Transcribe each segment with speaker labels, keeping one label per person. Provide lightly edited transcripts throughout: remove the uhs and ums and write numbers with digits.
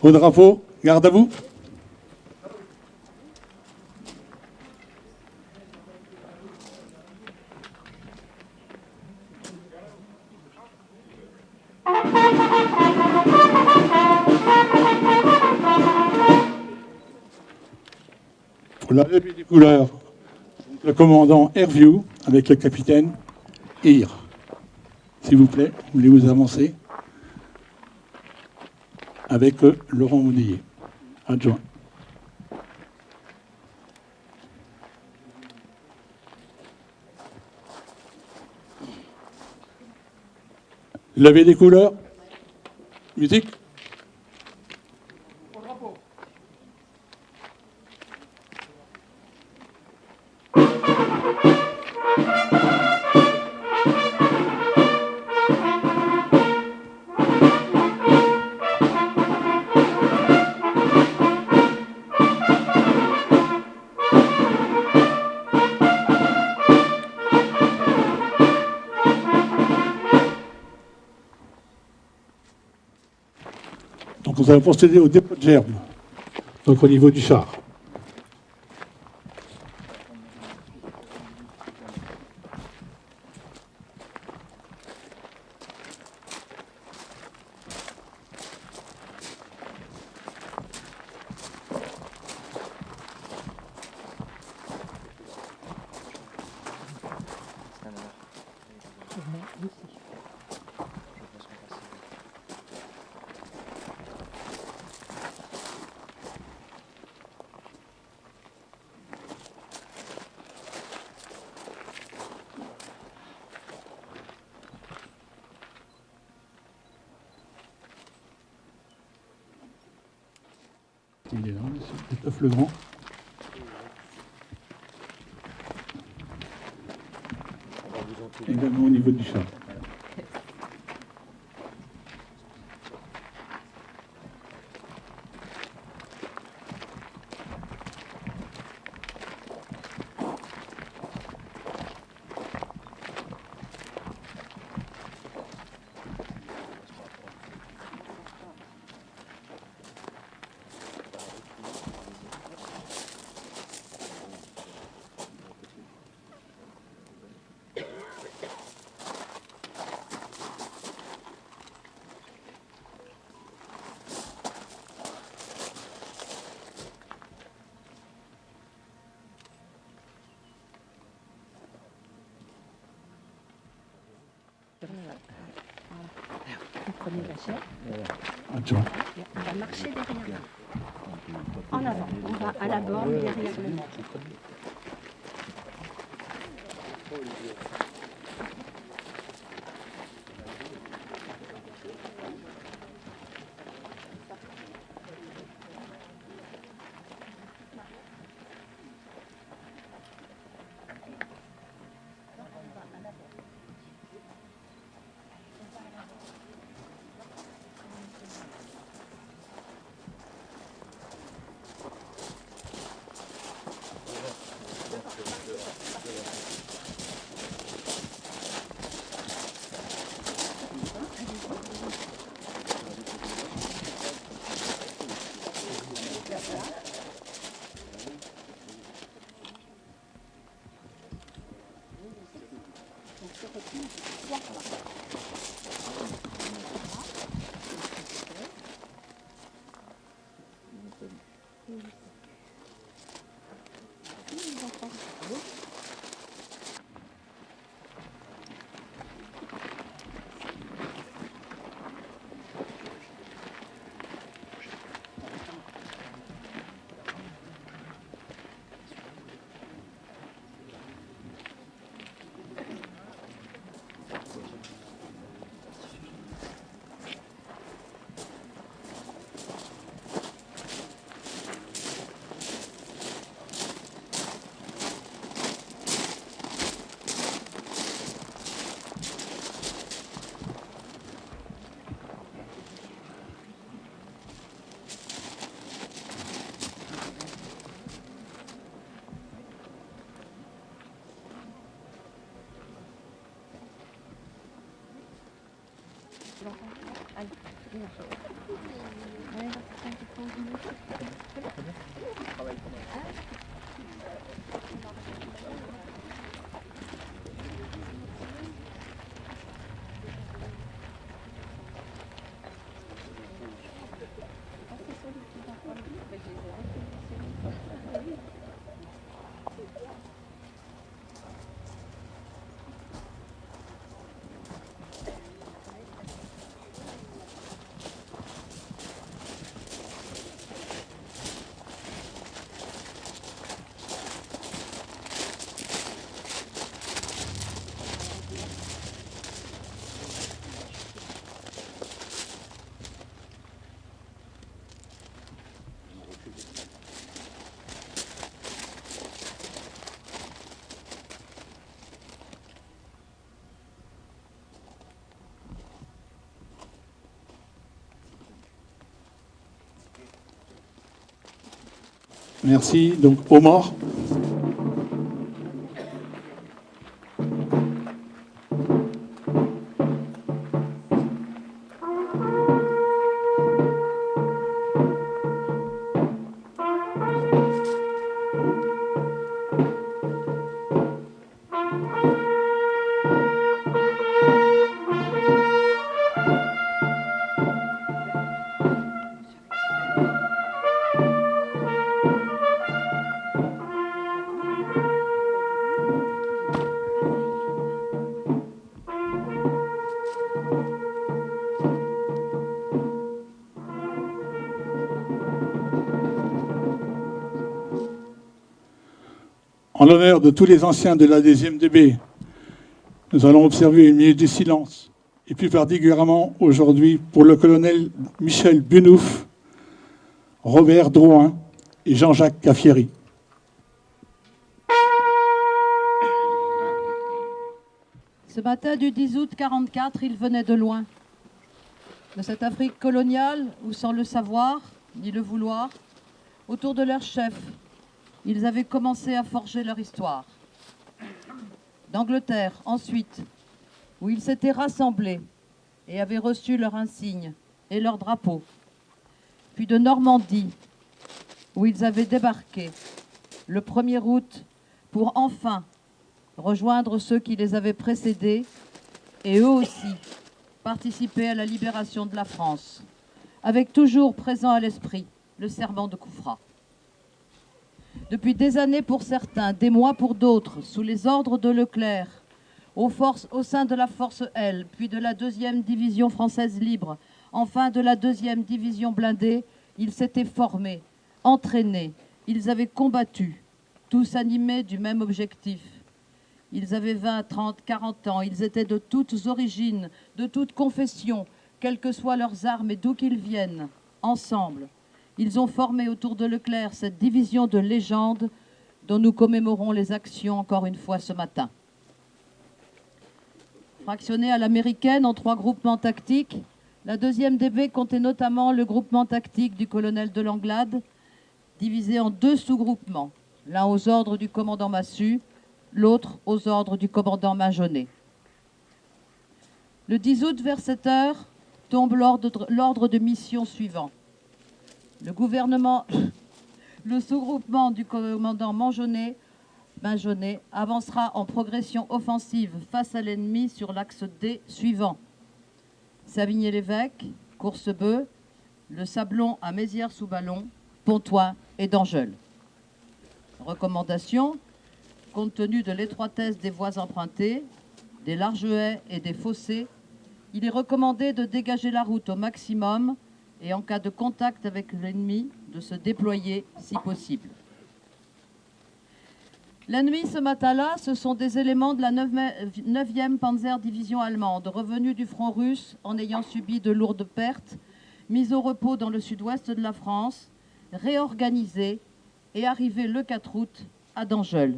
Speaker 1: Au drapeau, garde à vous. Pour la levée des couleurs, le commandant Airview avec le capitaine Ir. S'il vous plaît, voulez vous avancer avec Laurent Mounier, adjoint. Levée des couleurs. Musique. Donc nous allons procéder au dépôt de gerbe, donc au niveau du char. Il est là, monsieur Christophe Legrand. Également au niveau du char.
Speaker 2: Vous prenez la chaise.
Speaker 1: Adjoint.
Speaker 2: On va marcher derrière. En avant. On va à la borne derrière le mât. Allez, viens.
Speaker 1: Merci. Donc, aux morts. En l'honneur de tous les anciens de la 2e DB, nous allons observer une minute de silence, et plus particulièrement aujourd'hui pour le colonel Michel Bunouf, Robert Drouin et Jean-Jacques Caffieri.
Speaker 3: Ce matin du 10 août 1944, ils venaient de loin, de cette Afrique coloniale où, sans le savoir ni le vouloir, autour de leur chef, ils avaient commencé à forger leur histoire. D'Angleterre, ensuite, où ils s'étaient rassemblés et avaient reçu leur insigne et leur drapeau. Puis de Normandie, où ils avaient débarqué le 1er août pour enfin rejoindre ceux qui les avaient précédés et eux aussi participer à la libération de la France, avec toujours présent à l'esprit le serment de Koufra. Depuis des années pour certains, des mois pour d'autres, sous les ordres de Leclerc, au sein de la force L, puis de la 2e division française libre, enfin de la 2e division blindée, ils s'étaient formés, entraînés, ils avaient combattu, tous animés du même objectif. Ils avaient 20, 30, 40 ans, ils étaient de toutes origines, de toutes confessions, quelles que soient leurs armes et d'où qu'ils viennent, ensemble. Ils ont formé autour de Leclerc cette division de légende dont nous commémorons les actions encore une fois ce matin. Fractionnée à l'américaine en 3 groupements tactiques, la 2e DB comptait notamment le groupement tactique du colonel de Langlade, divisé en 2 sous-groupements, l'un aux ordres du commandant Massu, l'autre aux ordres du commandant Mainjonnet. Le 10 août, vers 7 heures, tombe l'ordre de mission suivant. Le sous-groupement du commandant Mainjonnet avancera en progression offensive face à l'ennemi sur l'axe D suivant. Savigny-l'Évêque, Courcebeux, le Sablon à Mézières-sous-Ballon, Pontoin et Dangeul. Recommandation: compte tenu de l'étroitesse des voies empruntées, des larges haies et des fossés, il est recommandé de dégager la route au maximum et en cas de contact avec l'ennemi, de se déployer si possible. L'ennemi ce matin-là, ce sont des éléments de la 9e Panzer Division allemande, revenus du front russe en ayant subi de lourdes pertes, mis au repos dans le sud-ouest de la France, réorganisés et arrivés le 4 août à Dangeul.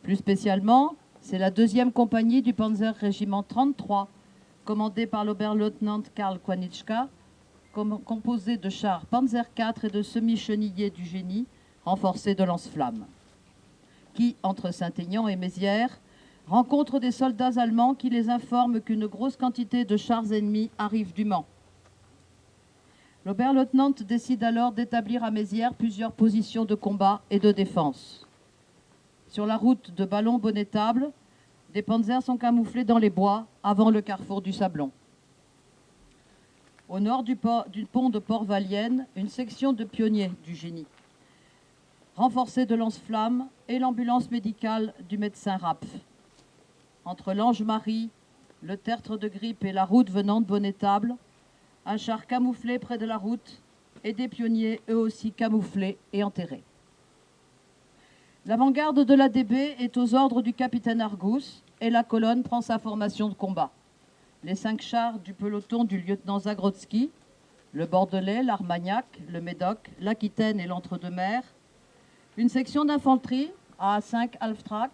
Speaker 3: Plus spécialement, c'est la 2e compagnie du Panzer Régiment 33, commandée par l'Oberleutnant Karl Koanitzka, composée de chars Panzer IV et de semi-chenillés du génie, renforcés de lance-flammes, qui, entre Saint-Aignan et Mézières, rencontrent des soldats allemands qui les informent qu'une grosse quantité de chars ennemis arrive du Mans. L'Oberleutnant décide alors d'établir à Mézières plusieurs positions de combat et de défense. Sur la route de Ballon-Bonnetable, des panzers sont camouflés dans les bois avant le carrefour du Sablon. Au nord du pont de Port-Valienne, une section de pionniers du génie, renforcée de lance-flammes et l'ambulance médicale du médecin Rapf. Entre l'Ange-Marie, le tertre de Grippe et la route venant de Bonnetable, un char camouflé près de la route et des pionniers eux aussi camouflés et enterrés. L'avant-garde de l'ADB est aux ordres du capitaine Argus et la colonne prend sa formation de combat. Les 5 chars du peloton du lieutenant Zagrodzki, le Bordelais, l'Armagnac, le Médoc, l'Aquitaine et l'Entre-deux-Mers, une section d'infanterie, AA5 Alftrak,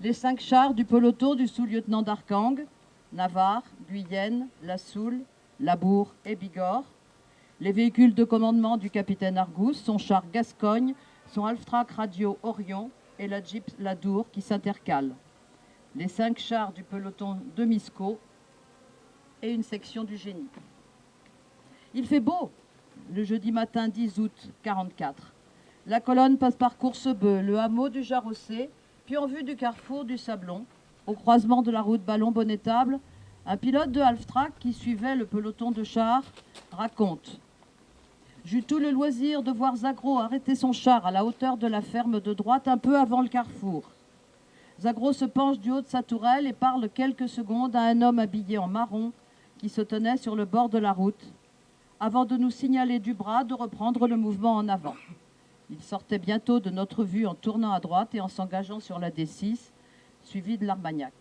Speaker 3: les 5 chars du peloton du sous-lieutenant d'Arkang, Navarre, Guyenne, La Soule, Labour et Bigorre, les véhicules de commandement du capitaine Argus, son char Gascogne, son Alftrak radio Orion et la Jeep Ladour qui s'intercalent, les 5 chars du peloton de Misco et une section du génie. Il fait beau le jeudi matin 10 août 44. La colonne passe par Coursebeu, le hameau du Jarrossé, puis en vue du carrefour du Sablon, au croisement de la route Ballon-Bonnetable, un pilote de Alftrak qui suivait le peloton de chars raconte: j'eus tout le loisir de voir Zagro arrêter son char à la hauteur de la ferme de droite un peu avant le carrefour. Zagro se penche du haut de sa tourelle et parle quelques secondes à un homme habillé en marron qui se tenait sur le bord de la route, avant de nous signaler du bras de reprendre le mouvement en avant. Il sortait bientôt de notre vue en tournant à droite et en s'engageant sur la D6, suivi de l'Armagnac.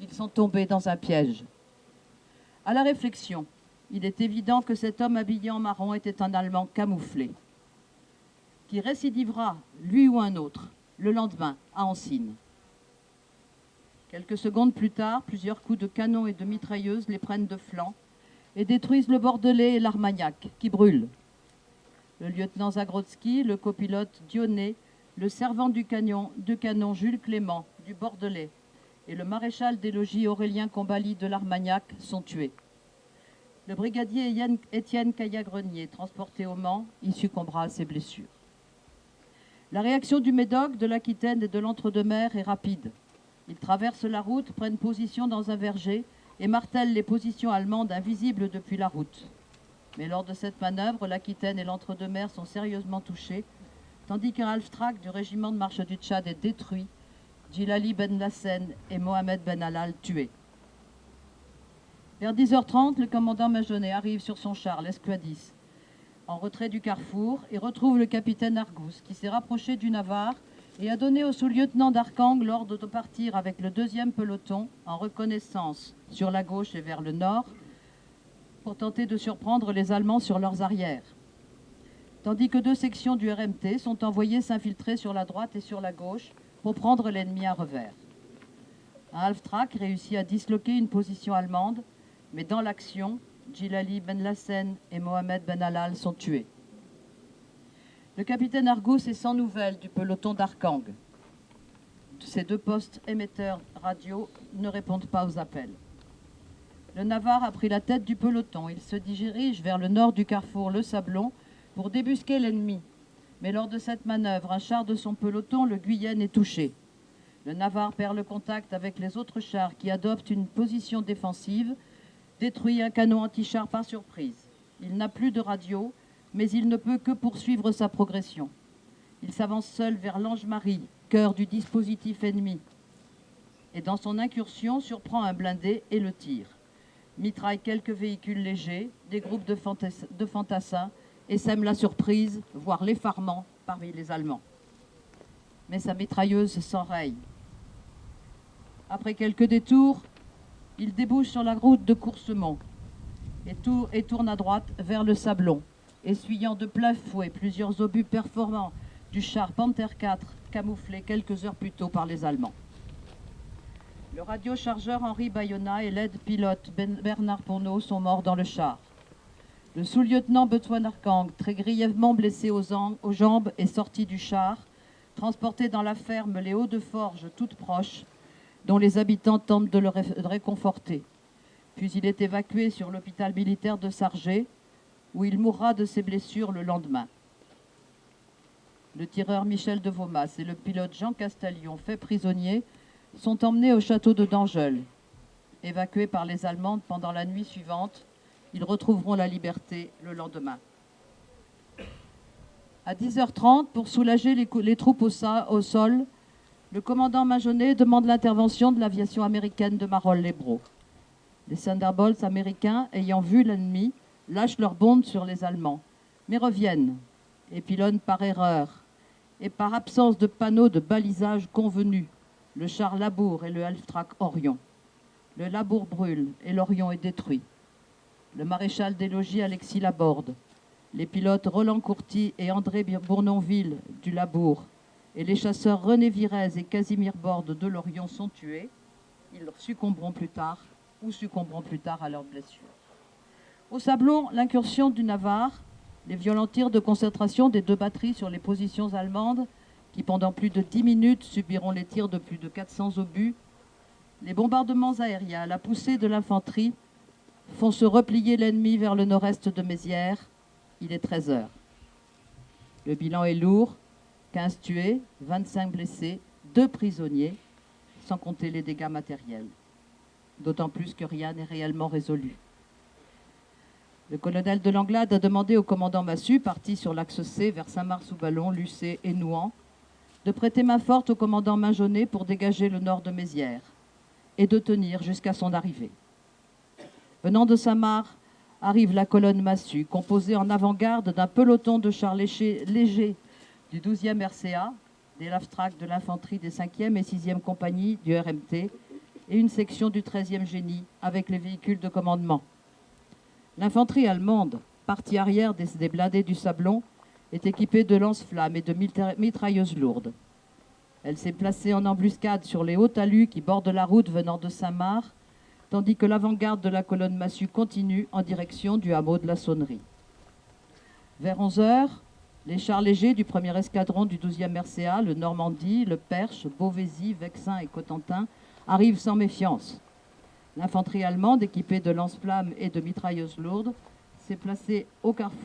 Speaker 3: Ils sont tombés dans un piège. À la réflexion, il est évident que cet homme habillé en marron était un Allemand camouflé, qui récidivera, lui ou un autre, le lendemain à Ancines. Quelques secondes plus tard, plusieurs coups de canon et de mitrailleuses les prennent de flanc et détruisent le Bordelais et l'Armagnac, qui brûlent. Le lieutenant Zagrodzki, le copilote Dionnet, le servant du canon Jules Clément, du Bordelais, et le maréchal des logis Aurélien Combali de l'Armagnac sont tués. Le brigadier Étienne Caillat-Grenier, transporté au Mans, y succombera à ses blessures. La réaction du Médoc, de l'Aquitaine et de l'Entre-deux-Mers est rapide. Ils traversent la route, prennent position dans un verger et martèlent les positions allemandes invisibles depuis la route. Mais lors de cette manœuvre, l'Aquitaine et l'Entre-deux-Mers sont sérieusement touchés, tandis qu'un Alftrak du régiment de marche du Tchad est détruit, Djilali Ben Lassen et Mohamed Ben Halal tués. Vers 10h30, le commandant Majonnet arrive sur son char, l'Escouadis, en retrait du carrefour, et retrouve le capitaine Argus, qui s'est rapproché du Navarre et a donné au sous-lieutenant d'Arkang l'ordre de partir avec le 2e peloton en reconnaissance sur la gauche et vers le nord pour tenter de surprendre les Allemands sur leurs arrières, tandis que 2 sections du RMT sont envoyées s'infiltrer sur la droite et sur la gauche pour prendre l'ennemi à revers. Un Alftrak réussit à disloquer une position allemande, mais dans l'action, Djilali Ben Lassen et Mohamed Ben Halal sont tués. Le capitaine Argus est sans nouvelles du peloton d'Arkang. Ces 2 postes émetteurs radio ne répondent pas aux appels. Le Navarre a pris la tête du peloton. Il se dirige vers le nord du carrefour Le Sablon pour débusquer l'ennemi. Mais lors de cette manœuvre, un char de son peloton, le Guyenne, est touché. Le Navarre perd le contact avec les autres chars qui adoptent une position défensive, détruit un canon anti-char par surprise. Il n'a plus de radio, mais il ne peut que poursuivre sa progression. Il s'avance seul vers l'Ange-Marie, cœur du dispositif ennemi, et dans son incursion surprend un blindé et le tire. Mitraille quelques véhicules légers, des groupes de fantassins, et sème la surprise, voire l'effarement parmi les Allemands. Mais sa mitrailleuse s'enraye. Après quelques détours, il débouche sur la route de Coursemont et tourne à droite vers le Sablon, essuyant de plein fouet plusieurs obus performants du char Panther IV camouflé quelques heures plus tôt par les Allemands. Le radiochargeur Henri Bayona et l'aide-pilote Bernard Pournot sont morts dans le char. Le sous-lieutenant Betouan Arkang, très grièvement blessé aux jambes, est sorti du char, transporté dans la ferme Les Hauts-de-Forges, toute proche, dont les habitants tentent de le réconforter. Puis il est évacué sur l'hôpital militaire de Sargé, où il mourra de ses blessures le lendemain. Le tireur Michel de Vaumas et le pilote Jean Castalion, faits prisonniers, sont emmenés au château de Dangeul. Évacués par les Allemands pendant la nuit suivante, ils retrouveront la liberté le lendemain. À 10h30, pour soulager les troupes au sol, le commandant Majonnet demande l'intervention de l'aviation américaine de Marolles-les-Braus. Les Thunderbolts américains, ayant vu l'ennemi, lâchent leurs bombes sur les Allemands, mais reviennent et pilonnent par erreur et par absence de panneaux de balisage convenus le char Labour et le Half-Track Orion. Le Labour brûle et l'Orion est détruit. Le maréchal des logis Alexis Laborde, les pilotes Roland Courty et André Bournonville du Labour et les chasseurs René Virez et Casimir Borde de l'Orion sont tués. Ils succomberont plus tard à leurs blessures. Au Sablon, l'incursion du Navarre, les violents tirs de concentration des 2 batteries sur les positions allemandes qui pendant plus de 10 minutes subiront les tirs de plus de 400 obus, les bombardements aériens, la poussée de l'infanterie font se replier l'ennemi vers le nord-est de Mézières. Il est 13h. Le bilan est lourd, 15 tués, 25 blessés, 2 prisonniers, sans compter les dégâts matériels. D'autant plus que rien n'est réellement résolu. Le colonel de Langlade a demandé au commandant Massu, parti sur l'axe C vers Saint-Mars-sous-Ballon, Lucé et Nouan, de prêter main forte au commandant Majonnet pour dégager le nord de Mézières et de tenir jusqu'à son arrivée. Venant de Saint-Mars, arrive la colonne Massu, composée en avant-garde d'un peloton de chars légers du 12e RCA, des Half-Track de l'infanterie des 5e et 6e compagnies du RMT et une section du 13e génie avec les véhicules de commandement. L'infanterie allemande, partie arrière des blindés du Sablon, est équipée de lance-flammes et de mitrailleuses lourdes. Elle s'est placée en embuscade sur les hauts talus qui bordent la route venant de Saint-Mars, tandis que l'avant-garde de la colonne Massu continue en direction du hameau de la Sonnerie. Vers 11h, les chars légers du 1er escadron du 12e RCA, le Normandie, le Perche, Beauvaisis, Vexin et Cotentin, arrivent sans méfiance. L'infanterie allemande, équipée de lance-flammes et de mitrailleuses lourdes, s'est placée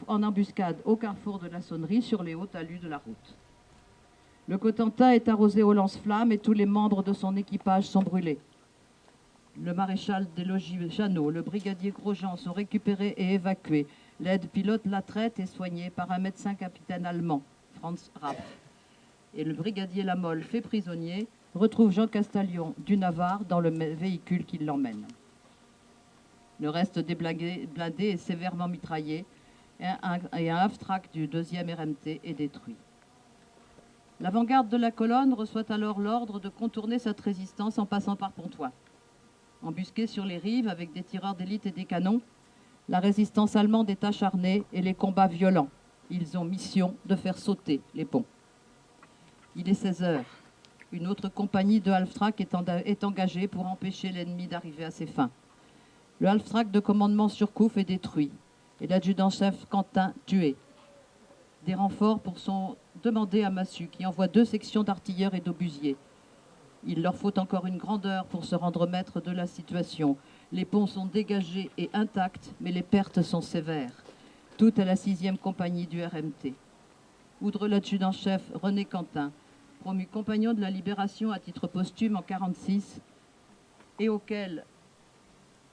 Speaker 3: en embuscade au carrefour de la Sonnerie sur les hauts talus de la route. Le Cotentin est arrosé au lance-flammes et tous les membres de son équipage sont brûlés. Le maréchal des logis Jeannot, le brigadier Grosjean sont récupérés et évacués. L'aide pilote la traite et soignée par un médecin capitaine allemand, Franz Rapp. Et le brigadier Lamolle, fait prisonnier, retrouve Jean Castalion du Navarre dans le véhicule qui l'emmène. Le reste des blindés est sévèrement mitraillé et un half-track du 2e RMT est détruit. L'avant-garde de la colonne reçoit alors l'ordre de contourner cette résistance en passant par Pontoise. Embusquée sur les rives avec des tireurs d'élite et des canons, la résistance allemande est acharnée et les combats violents. Ils ont mission de faire sauter les ponts. Il est 16h. Une autre compagnie de half-track est engagée pour empêcher l'ennemi d'arriver à ses fins. Le half-track de commandement Surcouf est détruit et l'adjudant-chef Quentin tué. Des renforts sont demandés à Massu qui envoie 2 sections d'artilleurs et d'obusiers. Il leur faut encore une grande heure pour se rendre maître de la situation. Les ponts sont dégagés et intacts, mais les pertes sont sévères. Tout à la 6e compagnie du RMT. Outre l'adjudant-chef René Quentin, promu compagnon de la Libération à titre posthume en 1946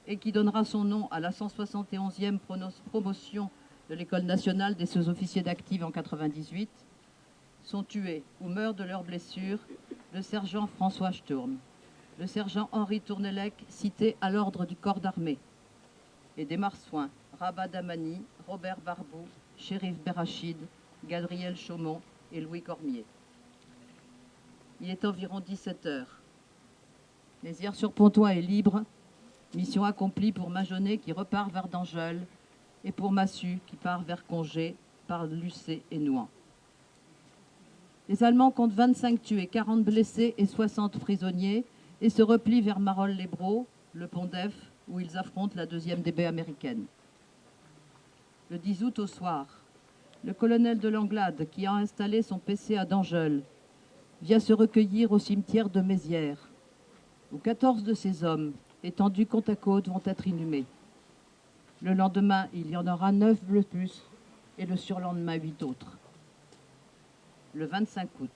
Speaker 3: et qui donnera son nom à la 171e promotion de l'École nationale des sous-officiers d'active en 1998, sont tués ou meurent de leurs blessures le sergent François Sturm, le sergent Henri Tournelec, cité à l'ordre du corps d'armée, et des marsouins Rabat Damani, Robert Barbou, Chérif Berachid, Gabriel Chaumont et Louis Cormier. Il est environ 17h. Mézières-sur-Pontoise est libre. Mission accomplie pour Majonnet qui repart vers Dangeul et pour Massu qui part vers Congé par Lucé et Nouan. Les Allemands comptent 25 tués, 40 blessés et 60 prisonniers et se replient vers Marolles-les-Braus, le pont d'Ef, où ils affrontent la 2e DB américaine. Le 10 août au soir, le colonel de Langlade, qui a installé son PC à Dangeul, vient se recueillir au cimetière de Mézières, où 14 de ses hommes, étendus côte à côte, vont être inhumés. Le lendemain, il y en aura 9 de plus et le surlendemain 8 autres. Le 25 août,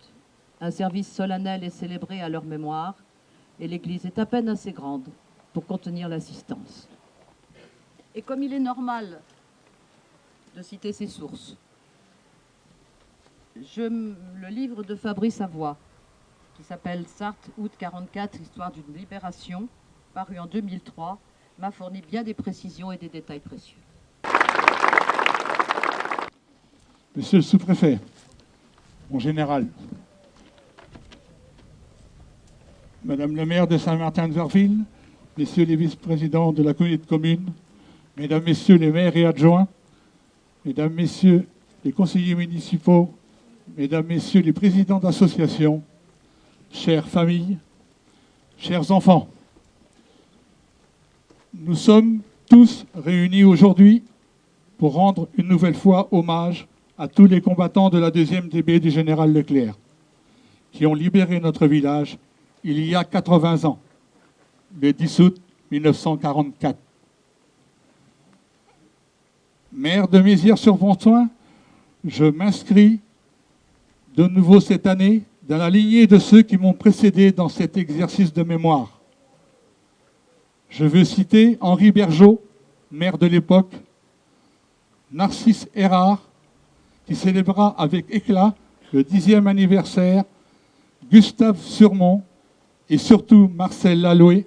Speaker 3: un service solennel est célébré à leur mémoire et l'église est à peine assez grande pour contenir l'assistance. Et comme il est normal de citer ses sources, le livre de Fabrice Avoy, qui s'appelle Sarthe, août 44, histoire d'une libération, paru en 2003, m'a fourni bien des précisions et des détails précieux.
Speaker 1: Monsieur le sous-préfet, mon général, Madame le maire de Saint-Martin-de-Verville, messieurs les vice-présidents de la communauté de communes, mesdames, messieurs les maires et adjoints, mesdames, messieurs les conseillers municipaux, mesdames, messieurs les présidents d'associations, chères familles, chers enfants, nous sommes tous réunis aujourd'hui pour rendre une nouvelle fois hommage à tous les combattants de la 2e DB du général Leclerc, qui ont libéré notre village il y a 80 ans, le 10 août 1944. Maire de Mézières-sur-Pontoin, je m'inscris de nouveau cette année dans la lignée de ceux qui m'ont précédé dans cet exercice de mémoire. Je veux citer Henri Bergeau, maire de l'époque, Narcisse Erard, qui célébra avec éclat le 10e anniversaire, Gustave Surmont et surtout Marcel Laloué,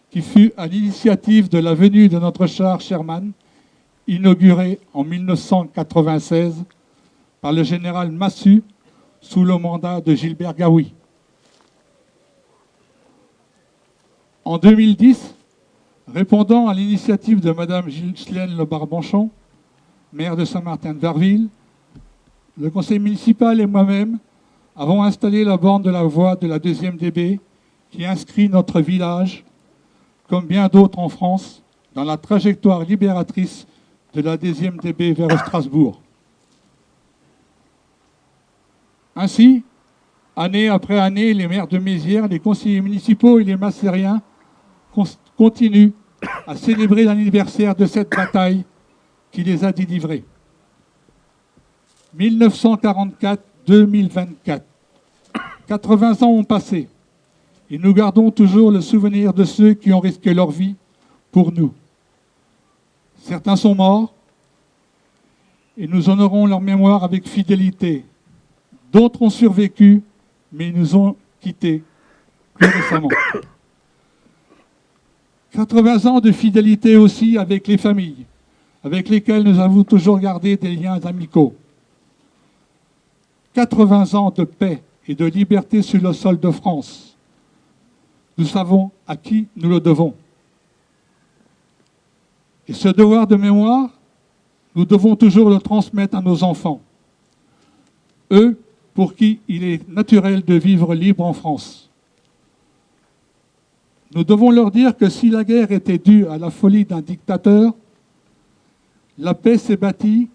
Speaker 1: qui fut à l'initiative de la venue de notre char Sherman, inauguré en 1996 par le général Massu sous le mandat de Gilbert Gaoui. En 2010, répondant à l'initiative de Mme Ghislaine Le Barbanchon, maire de Saint-Martin-de-Verville, le conseil municipal et moi-même avons installé la borne de la voie de la 2e DB qui inscrit notre village, comme bien d'autres en France, dans la trajectoire libératrice de la 2e DB vers Strasbourg. Ainsi, année après année, les maires de Mézières, les conseillers municipaux et les massériens continuent à célébrer l'anniversaire de cette bataille qui les a délivrés. 1944-2024. 80 ans ont passé et nous gardons toujours le souvenir de ceux qui ont risqué leur vie pour nous. Certains sont morts et nous honorons leur mémoire avec fidélité. D'autres ont survécu, mais ils nous ont quittés plus récemment. 80 ans de fidélité aussi avec les familles, avec lesquelles nous avons toujours gardé des liens amicaux. 80 ans de paix et de liberté sur le sol de France. Nous savons à qui nous le devons. Et ce devoir de mémoire, nous devons toujours le transmettre à nos enfants. Eux, pour qui il est naturel de vivre libre en France. Nous devons leur dire que si la guerre était due à la folie d'un dictateur, la paix s'est bâtie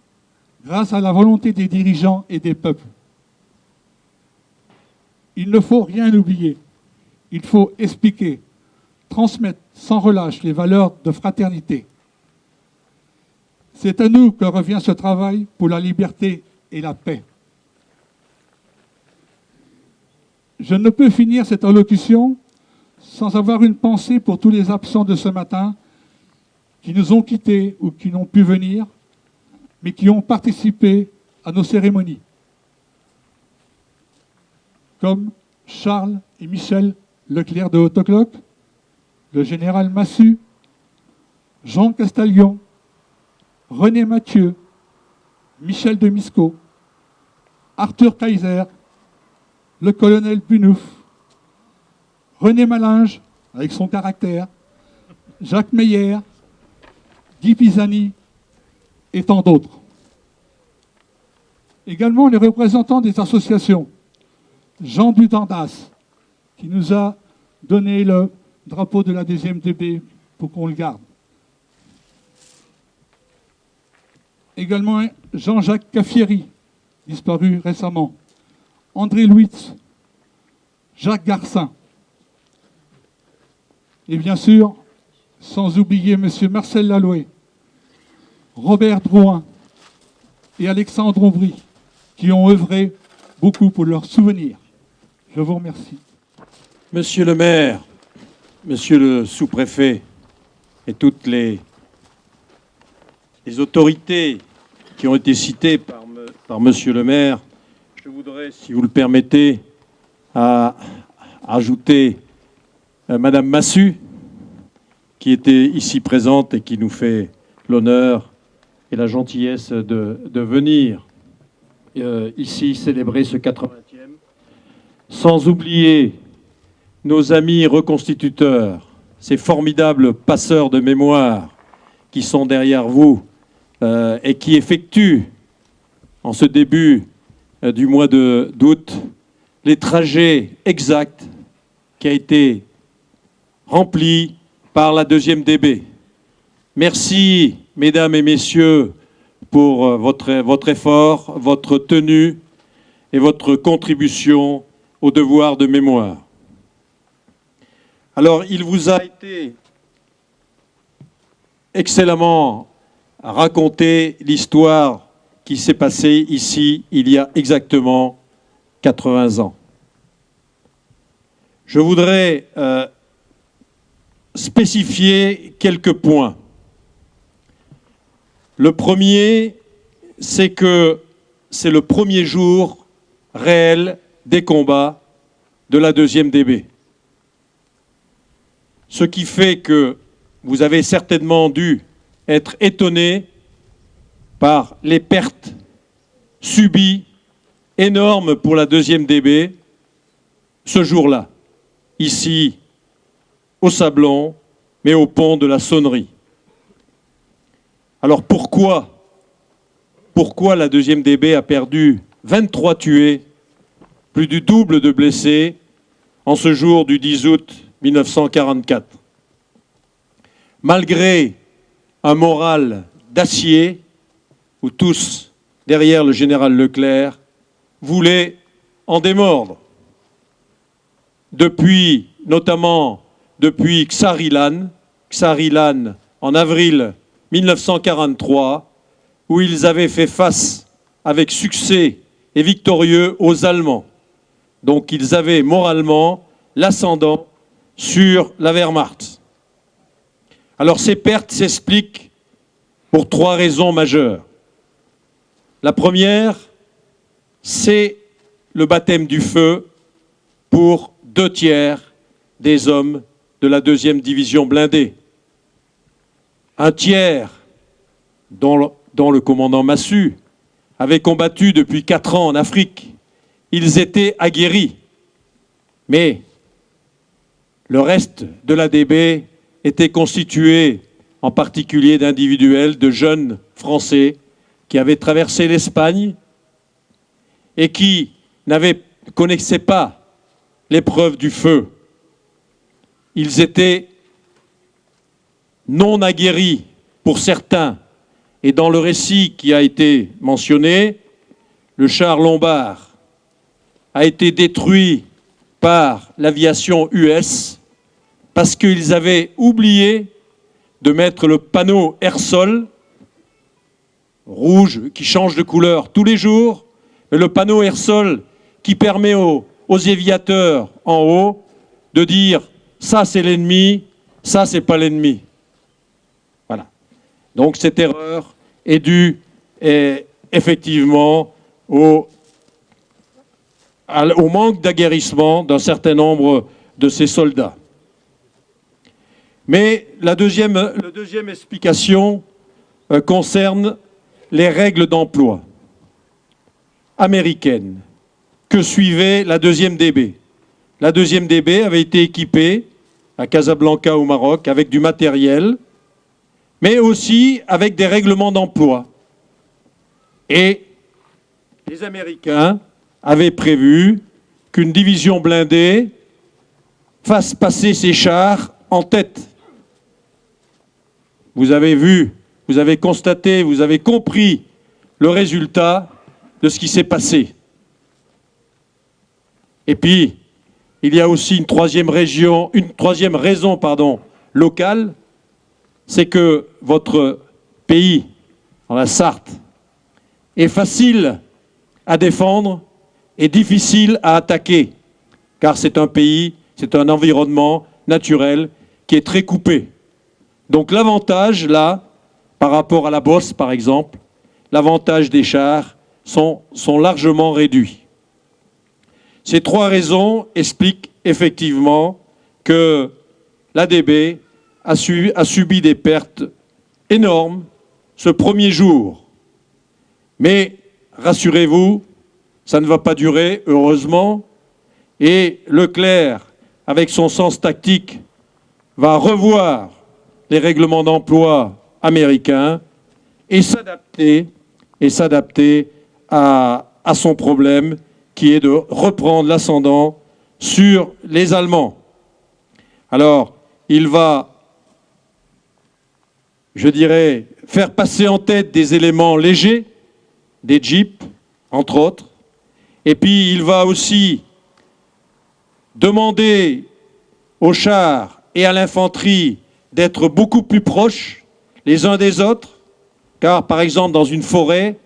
Speaker 1: grâce à la volonté des dirigeants et des peuples. Il ne faut rien oublier. Il faut expliquer, transmettre sans relâche les valeurs de fraternité. C'est à nous que revient ce travail pour la liberté et la paix. Je ne peux finir cette allocution sans avoir une pensée pour tous les absents de ce matin qui nous ont quittés ou qui n'ont pu venir, mais qui ont participé à nos cérémonies. Comme Charles et Michel Leclerc de Hautecloque, le général Massu, Jean Castalion, René Mathieu, Michel de Misco, Arthur Kaiser, le colonel Bunouf, René Malinge, avec son caractère, Jacques Meyer, Guy Pisani et tant d'autres. Également les représentants des associations, Jean Dudandas, qui nous a donné le drapeau de la 2e DB pour qu'on le garde. Également Jean-Jacques Caffieri, disparu récemment. André Louitz, Jacques Garcin. Et bien sûr, sans oublier M. Marcel Laloué, Robert Drouin et Alexandre Aubry, qui ont œuvré beaucoup pour leur souvenir. Je vous remercie.
Speaker 4: Monsieur le maire, monsieur le sous-préfet et toutes les autorités qui ont été citées par monsieur le maire, je voudrais, si vous le permettez, ajouter madame Massu, qui était ici présente et qui nous fait l'honneur et la gentillesse de venir ici célébrer ce 80e, sans oublier nos amis reconstituteurs, ces formidables passeurs de mémoire qui sont derrière vous et qui effectuent en ce début du mois d'août les trajets exacts qui a été rempli par la 2e DB. Merci, mesdames et messieurs, pour votre effort, votre tenue et votre contribution au devoir de mémoire. Alors, il vous a été excellemment raconté l'histoire qui s'est passée ici il y a exactement 80 ans. Je voudrais spécifier quelques points. Le premier, c'est que c'est le premier jour réel des combats de la 2e DB. Ce qui fait que vous avez certainement dû être étonné par les pertes subies énormes pour la 2e DB ce jour-là, ici au Sablon, mais au pont de la Sonnerie. Alors pourquoi la 2e DB a perdu 23 tués, plus du double de blessés, en ce jour du 10 août 1944 ? Malgré un moral d'acier, où tous, derrière le général Leclerc, voulaient en démordre. Notamment depuis Xarilan en avril 1943, où ils avaient fait face avec succès et victorieux aux Allemands. Donc ils avaient moralement l'ascendant sur la Wehrmacht. Alors ces pertes s'expliquent pour 3 raisons majeures. La première, c'est le baptême du feu pour 2/3 des hommes de la 2e division blindée. 1/3 dont le commandant Massu avait combattu depuis 4 ans en Afrique. Ils étaient aguerris. Mais le reste de la DB était constitué en particulier d'individuels, de jeunes Français qui avaient traversé l'Espagne et qui ne connaissaient pas l'épreuve du feu. Ils étaient non aguerris pour certains. Et dans le récit qui a été mentionné, le char Lombard a été détruit par l'aviation US parce qu'ils avaient oublié de mettre le panneau air-sol rouge qui change de couleur tous les jours, et le panneau air-sol qui permet aux aviateurs en haut de dire ça c'est l'ennemi, ça c'est pas l'ennemi. Voilà. Donc cette erreur est due effectivement au manque d'aguerrissement d'un certain nombre de ces soldats. Mais la deuxième explication concerne les règles d'emploi américaines que suivait la 2e DB. La 2e DB avait été équipée à Casablanca au Maroc avec du matériel, mais aussi avec des règlements d'emploi. Et les Américains avaient prévu qu'une division blindée fasse passer ses chars en tête. Vous avez vu, vous avez constaté, vous avez compris le résultat de ce qui s'est passé. Et puis, il y a aussi une troisième raison locale, c'est que votre pays dans la Sarthe, est facile à défendre et difficile à attaquer, car c'est un pays, c'est un environnement naturel qui est très coupé. Donc l'avantage, là, par rapport à la Beauce, par exemple, l'avantage des chars sont largement réduits. Ces trois raisons expliquent effectivement que l'ADB a subi des pertes énormes ce premier jour. Mais rassurez-vous, ça ne va pas durer, heureusement, et Leclerc, avec son sens tactique, va revoir les règlements d'emploi américains et s'adapter à son problème qui est de reprendre l'ascendant sur les Allemands. Alors, il va, je dirais, faire passer en tête des éléments légers, des jeeps, entre autres, et puis il va aussi demander aux chars et à l'infanterie d'être beaucoup plus proches les uns des autres, car par exemple dans une forêt,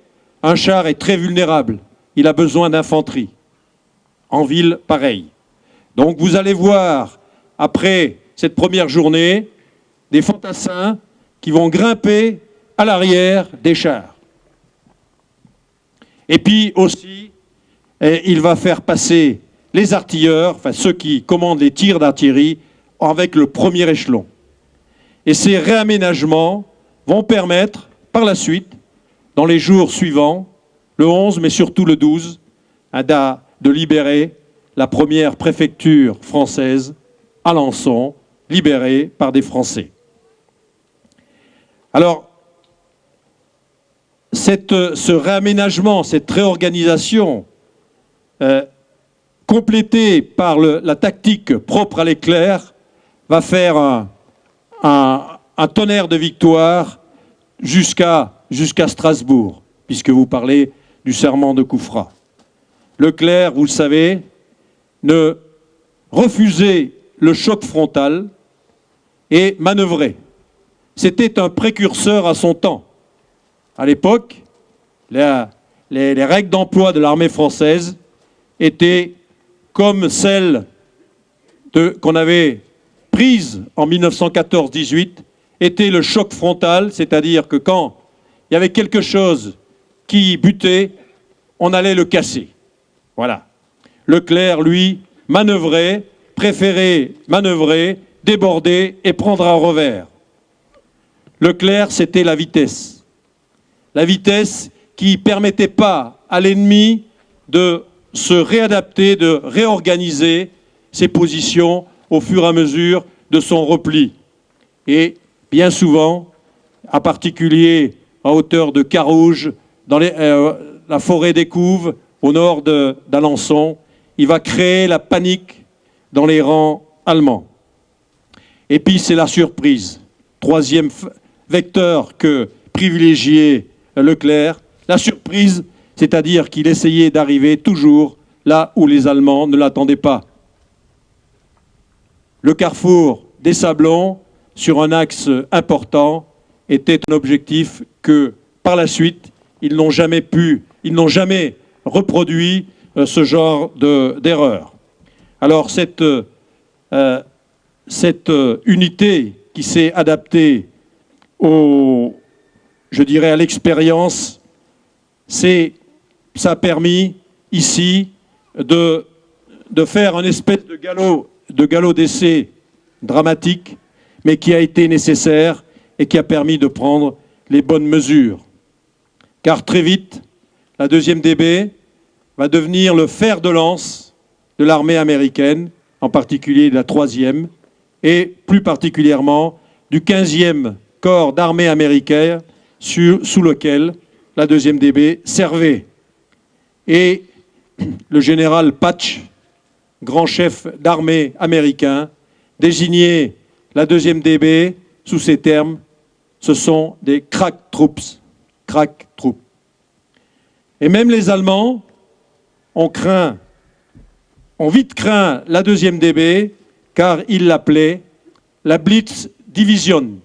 Speaker 4: un char est très vulnérable, il a besoin d'infanterie. En ville, pareil. Donc vous allez voir, après cette première journée, des fantassins qui vont grimper à l'arrière des chars. Et puis aussi, il va faire passer les artilleurs, enfin ceux qui commandent les tirs d'artillerie, avec le premier échelon. Et ces réaménagements vont permettre, par la suite, dans les jours suivants, le 11, mais surtout le 12, de libérer la première préfecture française, Alençon, libérée par des Français. Alors, ce réaménagement, cette réorganisation, complétée par la tactique propre à Leclerc, va faire un tonnerre de victoire jusqu'à Strasbourg, puisque vous parlez du serment de Koufra. Leclerc, vous le savez, ne refusait le choc frontal et manœuvrait. C'était un précurseur à son temps. À l'époque, les règles d'emploi de l'armée française étaient comme celles qu'on avait prises en 1914-18, était le choc frontal, c'est-à-dire que quand il y avait quelque chose qui butait, on allait le casser. Voilà. Leclerc, lui, manœuvrait, préférait manœuvrer, déborder et prendre un revers. Leclerc, c'était la vitesse. La vitesse qui ne permettait pas à l'ennemi de se réadapter, de réorganiser ses positions au fur et à mesure de son repli. Et bien souvent, en particulier à hauteur de Carouge, dans la forêt des Couves, au nord d'Alençon, il va créer la panique dans les rangs allemands. Et puis c'est la surprise. Troisième vecteur que privilégiait Leclerc, la surprise, c'est-à-dire qu'il essayait d'arriver toujours là où les Allemands ne l'attendaient pas. Le carrefour des Sablons, sur un axe important, était un objectif que, par la suite, ils n'ont jamais reproduit ce genre d'erreur. Alors cette unité qui s'est adaptée à l'expérience, ça a permis ici de faire une espèce de galop d'essai dramatique, mais qui a été nécessaire et qui a permis de prendre les bonnes mesures. Car très vite, la 2e DB va devenir le fer de lance de l'armée américaine, en particulier de la 3e, et plus particulièrement du 15e corps d'armée américain sous lequel la 2e DB servait. Et le général Patch, grand chef d'armée américain, désignait la 2e DB sous ces termes: ce sont des crack troops. Crack troops. Et même les Allemands ont vite craint la 2e DB, car ils l'appelaient la Blitz Division.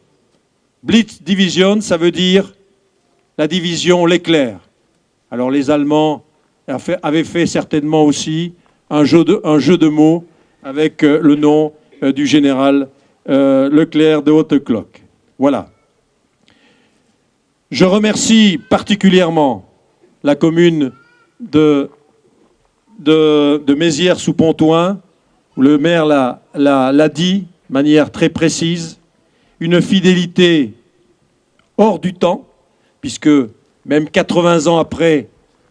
Speaker 4: Blitz Division, ça veut dire la division Leclerc. Alors les Allemands avaient fait certainement aussi un jeu de mots avec le nom du général Leclerc de Haute-Cloque. Voilà. Je remercie particulièrement la commune de Mézières-sous-Pontoin, où le maire l'a dit de manière très précise, une fidélité hors du temps, puisque même 80 ans après,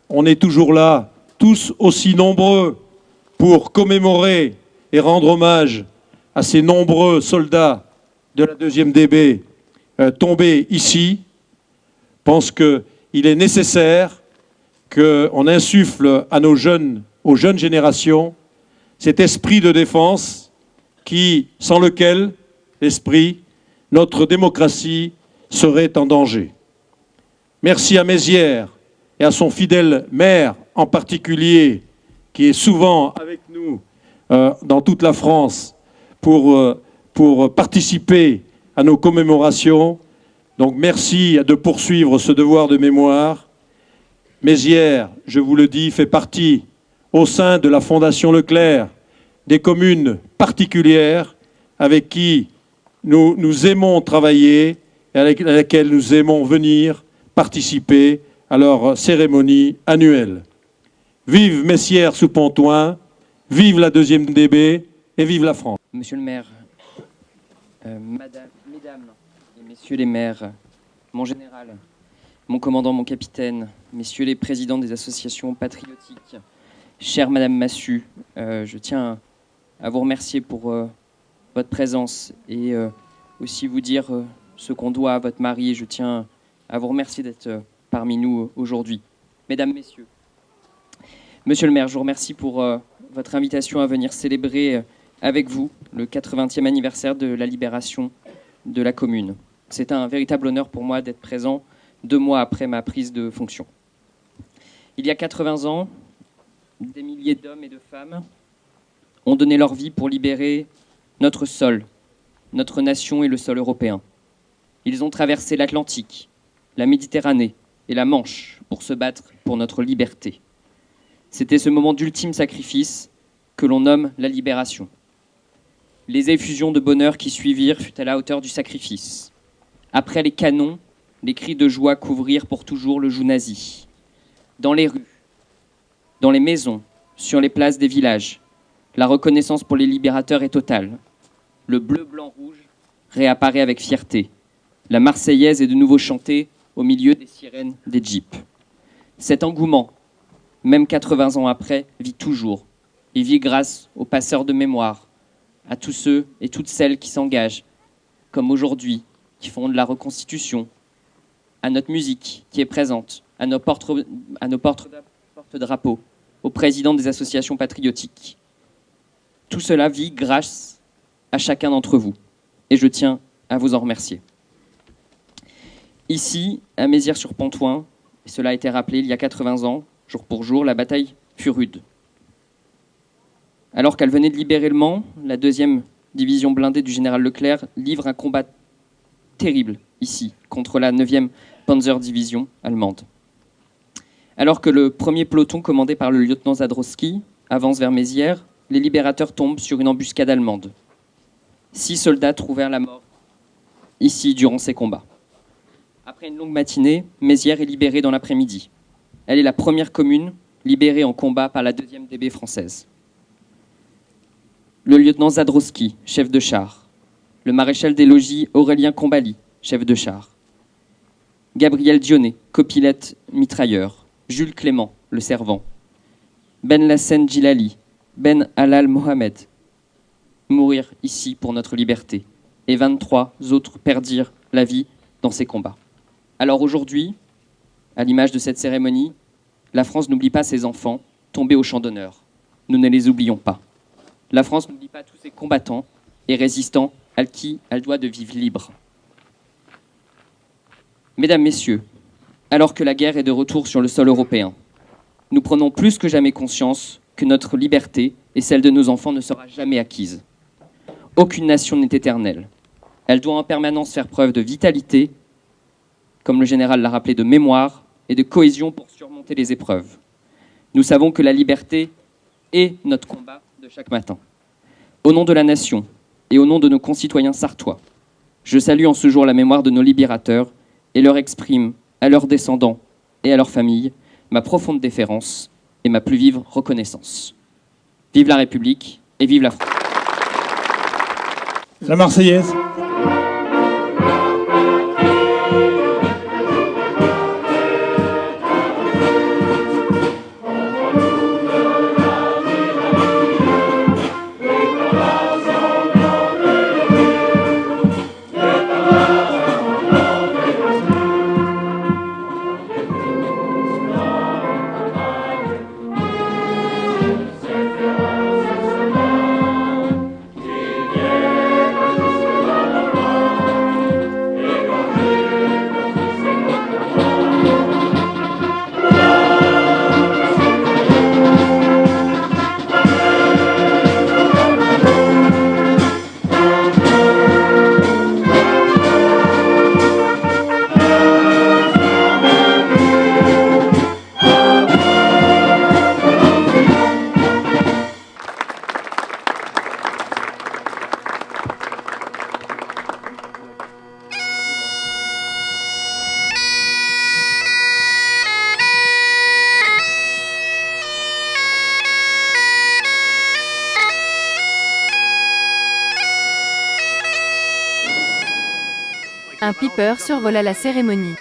Speaker 4: on est toujours là, tous aussi nombreux, pour commémorer et rendre hommage à ces nombreux soldats de la 2e DB tombés ici. Je pense qu'il est nécessaire qu'on insuffle à aux jeunes générations, cet esprit de défense sans lequel, notre démocratie serait en danger. Merci à Mézières et à son fidèle maire en particulier, qui est souvent avec nous dans toute la France pour participer à nos commémorations. Donc merci de poursuivre ce devoir de mémoire. Mézières, je vous le dis, fait partie au sein de la Fondation Leclerc des communes particulières avec qui nous aimons travailler et avec lesquelles nous aimons venir participer à leur cérémonie annuelle. Vive Mézières-sous-Pontoin, vive la 2e DB et vive la France.
Speaker 5: Monsieur le maire, mesdames et messieurs les maires, mon général, mon commandant, mon capitaine, messieurs les présidents des associations patriotiques, chère Madame Massu, je tiens à vous remercier pour votre présence et aussi vous dire ce qu'on doit à votre mari. Et je tiens à vous remercier d'être parmi nous aujourd'hui. Mesdames, Messieurs, Monsieur le maire, je vous remercie pour votre invitation à venir célébrer avec vous le 80e anniversaire de la libération de la commune. C'est un véritable honneur pour moi d'être présent 2 mois après ma prise de fonction. Il y a 80 ans, des milliers d'hommes et de femmes ont donné leur vie pour libérer notre sol, notre nation et le sol européen. Ils ont traversé l'Atlantique, la Méditerranée et la Manche pour se battre pour notre liberté. C'était ce moment d'ultime sacrifice que l'on nomme la libération. Les effusions de bonheur qui suivirent furent à la hauteur du sacrifice. Après les canons, les cris de joie couvrirent pour toujours le joug nazi. Dans les rues, dans les maisons, sur les places des villages, la reconnaissance pour les libérateurs est totale. Le bleu, blanc, rouge réapparaît avec fierté. La Marseillaise est de nouveau chantée au milieu des sirènes des jeeps. Cet engouement, même 80 ans après, vit toujours. Il vit grâce aux passeurs de mémoire, à tous ceux et toutes celles qui s'engagent, comme aujourd'hui, qui font de la reconstitution, à notre musique qui est présente, à nos porte-drapeaux, aux présidents des associations patriotiques. Tout cela vit grâce à chacun d'entre vous, et je tiens à vous en remercier. Ici, à Mézières-sur-Pontoin, et cela a été rappelé il y a 80 ans, jour pour jour, la bataille fut rude. Alors qu'elle venait de libérer le Mans, la 2e division blindée du général Leclerc livre un combat terrible ici, contre la 9e Panzer Division allemande. Alors que le premier peloton commandé par le lieutenant Zadrowski avance vers Mézières, les libérateurs tombent sur une embuscade allemande. 6 soldats trouvèrent la mort ici durant ces combats. Après une longue matinée, Mézières est libérée dans l'après-midi. Elle est la première commune libérée en combat par la 2e DB française. Le lieutenant Zadrowski, chef de char. Le maréchal des logis Aurélien Combali, chef de char. Gabriel Dionnet, copilote mitrailleur. Jules Clément, le servant. Ben Lassen Djilali, Ben Halal Mohamed. Mourir ici pour notre liberté. Et 23 autres perdirent la vie dans ces combats. Alors aujourd'hui, à l'image de cette cérémonie, la France n'oublie pas ses enfants tombés au champ d'honneur. Nous ne les oublions pas. La France n'oublie pas tous ses combattants et résistants à qui elle doit de vivre libre. Mesdames, Messieurs, alors que la guerre est de retour sur le sol européen, nous prenons plus que jamais conscience que notre liberté et celle de nos enfants ne sera jamais acquise. Aucune nation n'est éternelle. Elle doit en permanence faire preuve de vitalité comme le général l'a rappelé, de mémoire et de cohésion pour surmonter les épreuves. Nous savons que la liberté est notre combat de chaque matin. Au nom de la nation et au nom de nos concitoyens sarthois, je salue en ce jour la mémoire de nos libérateurs et leur exprime, à leurs descendants et à leurs familles, ma profonde déférence et ma plus vive reconnaissance. Vive la République et vive la France.
Speaker 1: La Marseillaise.
Speaker 6: Un piper survola la cérémonie.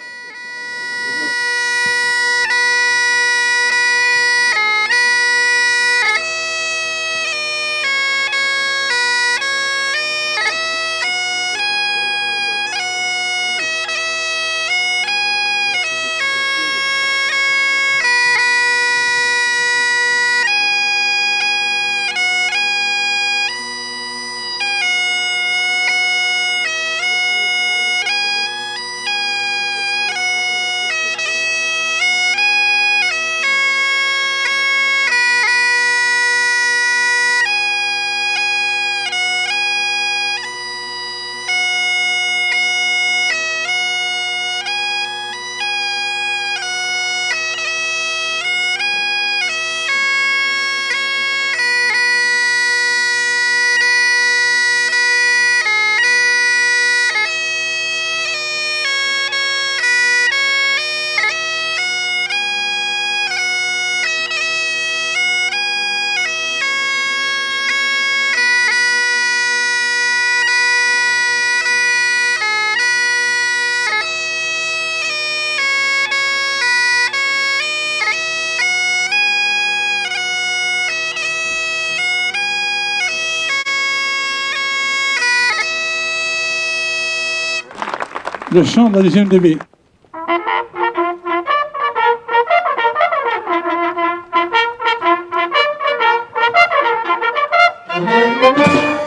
Speaker 6: Le chant de la deuxième DB. Thank you.